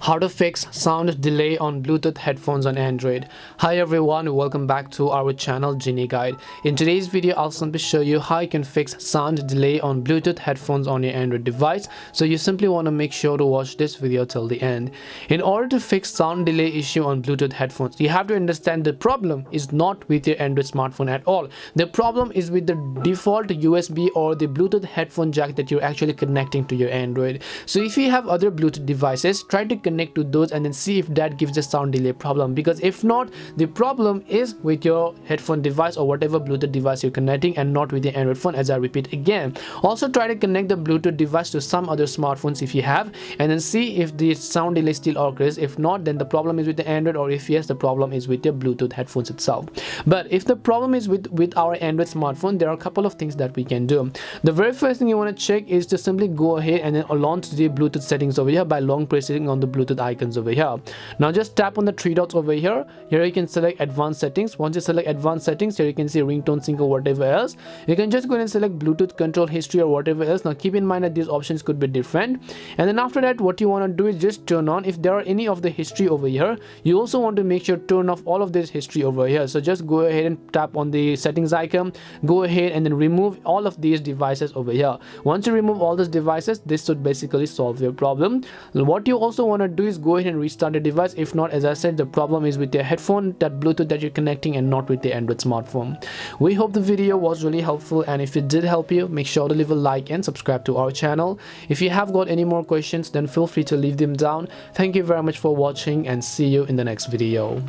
How to fix sound delay on Bluetooth headphones on Android. Hi everyone, welcome back to our channel Genie Guide. In today's video, I'll simply show you how you can fix sound delay on Bluetooth headphones on your Android device. So you simply want to make sure to watch this video till the end. In order to fix sound delay issue on Bluetooth headphones, you have to understand the problem is not with your Android smartphone at all. The problem is with the default USB or the Bluetooth headphone jack that you're actually connecting to your Android. So if you have other Bluetooth devices, try to connect to those and then see if that gives a sound delay problem, because if not, the problem is with your headphone device or whatever Bluetooth device you're connecting and not with the Android phone, as I repeat again. Also try to connect the Bluetooth device to some other smartphones if you have, and then see if the sound delay still occurs. If not, then the problem is with the Android, or if yes, the problem is with your Bluetooth headphones itself. But if the problem is with our Android smartphone, there are a couple of things that we can do. The very first thing you want to check is to simply go ahead and then launch the Bluetooth settings over here by long pressing on the Bluetooth icons over here. Now just tap on the three dots over here. Here you can select advanced settings. Once you select advanced settings, here you can see ringtone sync or whatever else. You can just go ahead and select Bluetooth control history or whatever else. Now keep in mind that these options could be different, and then after that, what you want to do is just turn on if there are any of the history over here. You also want to make sure turn off all of this history over here. So just go ahead and tap on the settings icon, go ahead and then remove all of these devices over here. Once you remove all these devices, this should basically solve your problem. What you also want to do is go ahead and restart the device. If not, as I said, the problem is with your headphone, that Bluetooth that you're connecting, and not with the Android smartphone. We hope the video was really helpful, and if it did help you, make sure to leave a like and subscribe to our channel. If you have got any more questions, then feel free to leave them down. Thank you very much for watching, and see you in the next video.